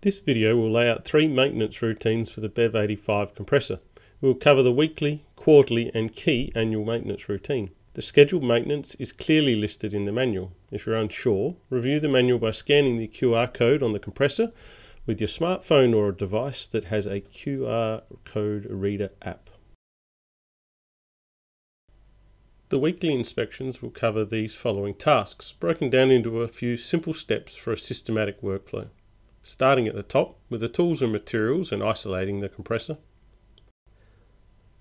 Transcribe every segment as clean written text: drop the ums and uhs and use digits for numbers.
This video will lay out 3 maintenance routines for the BEV85 compressor. We will cover the weekly, quarterly and key annual maintenance routine. The scheduled maintenance is clearly listed in the manual. If you're unsure, review the manual by scanning the QR code on the compressor with your smartphone or a device that has a QR code reader app. The weekly inspections will cover these following tasks, broken down into a few simple steps for a systematic workflow. Starting at the top with the tools and materials and isolating the compressor.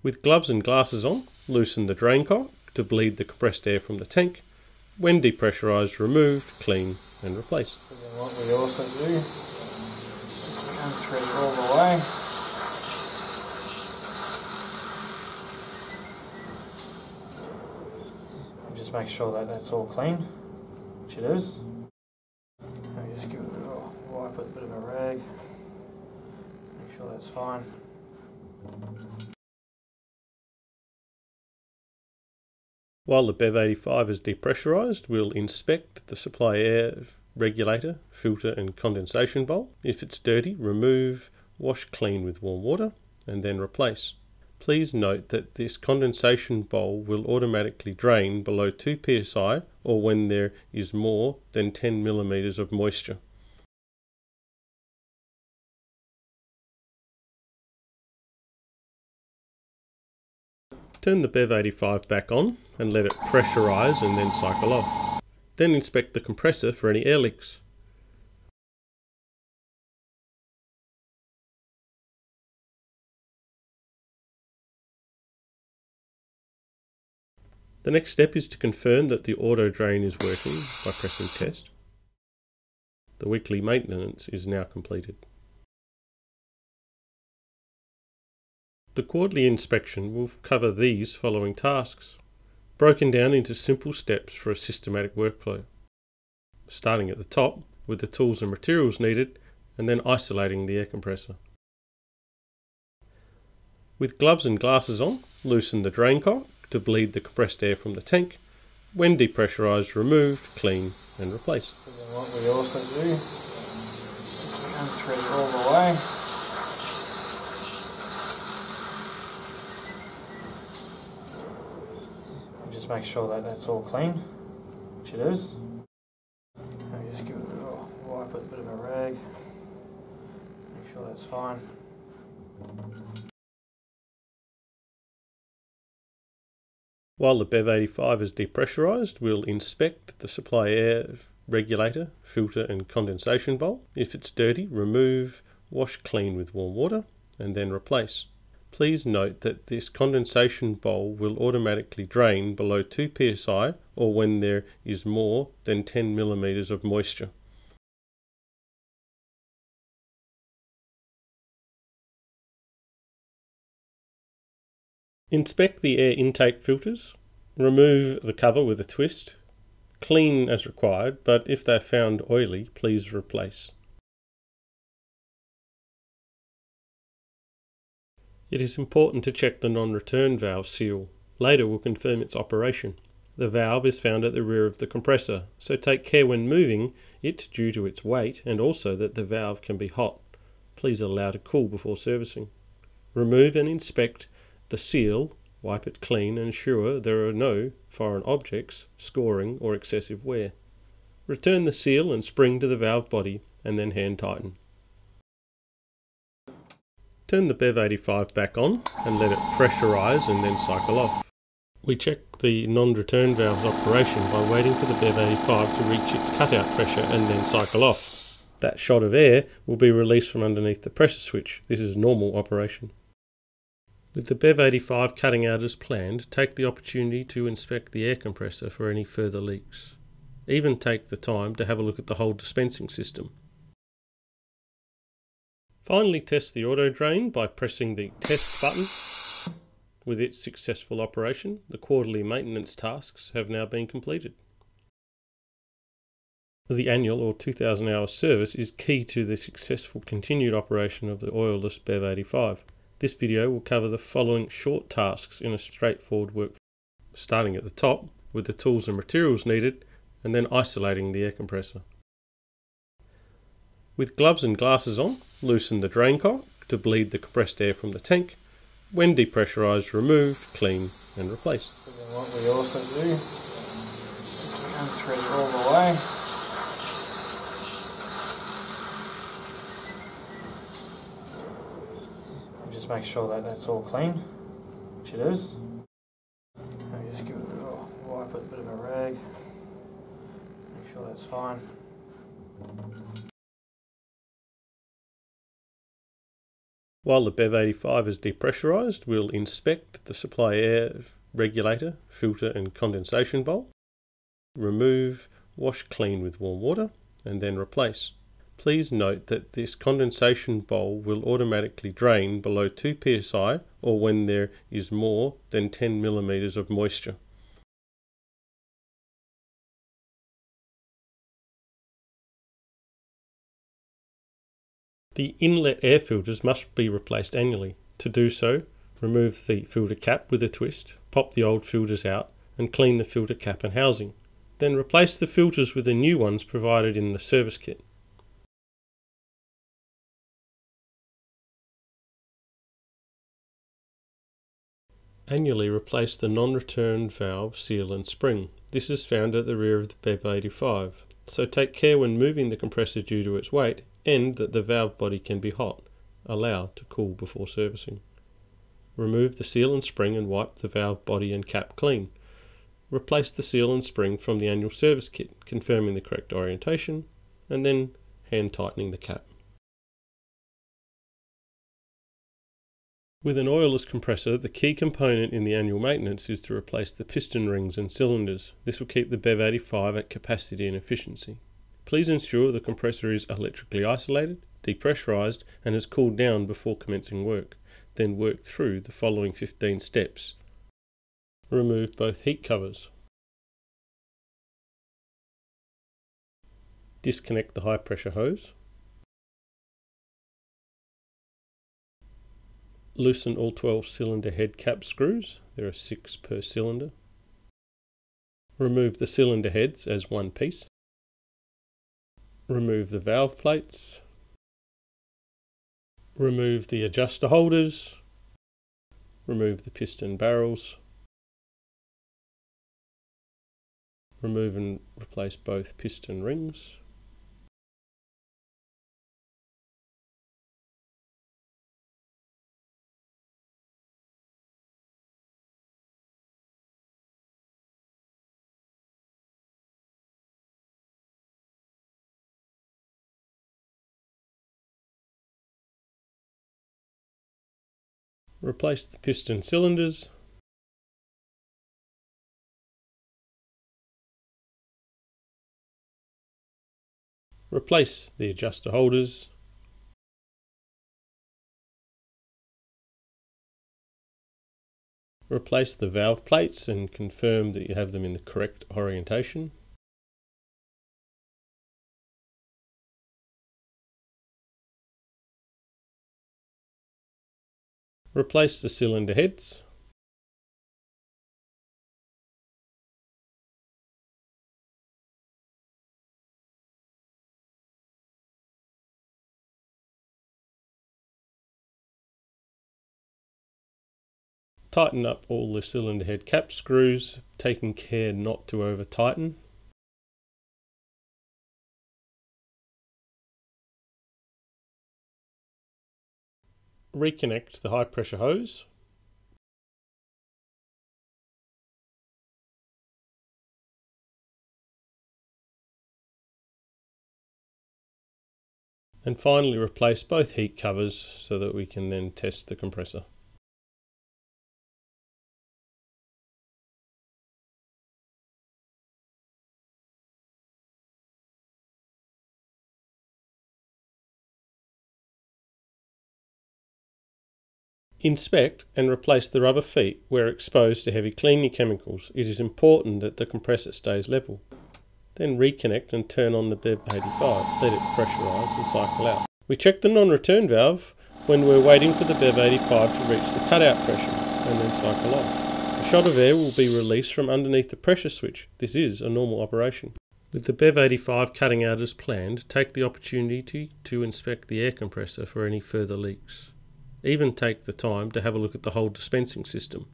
With gloves and glasses on, loosen the drain cock to bleed the compressed air from the tank. When depressurised, remove, clean and replace. And then what we also do is come through all the way. And just make sure that that's all clean, which it is. And just give it a little wipe with a bit of a rag. Make sure that's fine. While the BEV85 is depressurised, we'll inspect the supply air regulator, filter and condensation bowl. If it's dirty, remove, wash clean with warm water and then replace. Please note that this condensation bowl will automatically drain below 2 psi or when there is more than 10 millimeters of moisture. Turn the BEV85 back on and let it pressurise and then cycle off. Then inspect the compressor for any air leaks. The next step is to confirm that the auto drain is working by pressing test. The weekly maintenance is now completed. The quarterly inspection will cover these following tasks, broken down into simple steps for a systematic workflow. Starting at the top with the tools and materials needed and then isolating the air compressor. With gloves and glasses on, loosen the drain cock to bleed the compressed air from the tank. When depressurised, remove, clean and replace. And then what we also do is come through all the way. And just make sure that that's all clean, which it is. And just give it a little wipe with a bit of a rag. Make sure that's fine. While the BEV85 is depressurised, we'll inspect the supply air regulator, filter and condensation bowl. If it's dirty, remove, wash clean with warm water and then replace. Please note that this condensation bowl will automatically drain below 2 psi or when there is more than 10 millimeters of moisture. Inspect the air intake filters. Remove the cover with a twist. Clean as required, but if they're found oily, please replace. It is important to check the non-return valve seal. Later we'll confirm its operation. The valve is found at the rear of the compressor, so take care when moving it due to its weight and also that the valve can be hot. Please allow to cool before servicing. Remove and inspect the seal, wipe it clean and ensure there are no foreign objects, scoring or excessive wear. Return the seal and spring to the valve body and then hand tighten. Turn the BEV85 back on and let it pressurise and then cycle off. We check the non-return valve's operation by waiting for the BEV85 to reach its cutout pressure and then cycle off. That shot of air will be released from underneath the pressure switch. This is normal operation. With the BEV85 cutting out as planned, take the opportunity to inspect the air compressor for any further leaks. Even take the time to have a look at the whole dispensing system. Finally, test the auto drain by pressing the test button. With its successful operation, the quarterly maintenance tasks have now been completed. The annual or 2,000 hour service is key to the successful continued operation of the oilless BEV85. This video will cover the following short tasks in a straightforward workflow. Starting at the top with the tools and materials needed and then isolating the air compressor. With gloves and glasses on, loosen the drain cock to bleed the compressed air from the tank. When depressurised, remove, clean and replace. And then what we also do is unthread it all the way. And just make sure that that's all clean, which it is. And just give it a bit of a wipe with a bit of a rag. Make sure that's fine. While the BEV85 is depressurised, we'll inspect the supply air regulator, filter and condensation bowl. Remove, wash clean with warm water and then replace. Please note that this condensation bowl will automatically drain below 2 psi or when there is more than 10 millimeters of moisture. The inlet air filters must be replaced annually. To do so, remove the filter cap with a twist, pop the old filters out and clean the filter cap and housing. Then replace the filters with the new ones provided in the service kit. Annually replace the non-return valve, seal and spring. This is found at the rear of the BEV85, so take care when moving the compressor due to its weight and that the valve body can be hot. Allow to cool before servicing. Remove the seal and spring and wipe the valve body and cap clean. Replace the seal and spring from the annual service kit, confirming the correct orientation and then hand tightening the cap. With an oilless compressor, the key component in the annual maintenance is to replace the piston rings and cylinders. This will keep the BEV85 at capacity and efficiency. Please ensure the compressor is electrically isolated, depressurised and has cooled down before commencing work. Then work through the following 15 steps. Remove both heat covers. Disconnect the high pressure hose. Loosen all 12 cylinder head cap screws. There are 6 per cylinder. Remove the cylinder heads as one piece. Remove the valve plates. Remove the adjuster holders. Remove the piston barrels. Remove and replace both piston rings. Replace the piston cylinders. Replace the adjuster holders. Replace the valve plates and confirm that you have them in the correct orientation. Replace the cylinder heads. Tighten up all the cylinder head cap screws, taking care not to over tighten. Reconnect the high pressure hose. And finally replace both heat covers so that we can then test the compressor. Inspect and replace the rubber feet where exposed to heavy cleaning chemicals. It is important that the compressor stays level. Then reconnect and turn on the BEV85. Let it pressurise and cycle out. We check the non-return valve when we're waiting for the BEV85 to reach the cutout pressure and then cycle off. A shot of air will be released from underneath the pressure switch. This is a normal operation. With the BEV85 cutting out as planned, take the opportunity to inspect the air compressor for any further leaks. Even take the time to have a look at the whole dispensing system.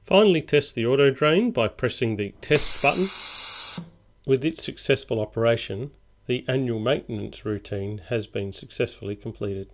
Finally, test the auto drain by pressing the test button. With its successful operation, the annual maintenance routine has been successfully completed.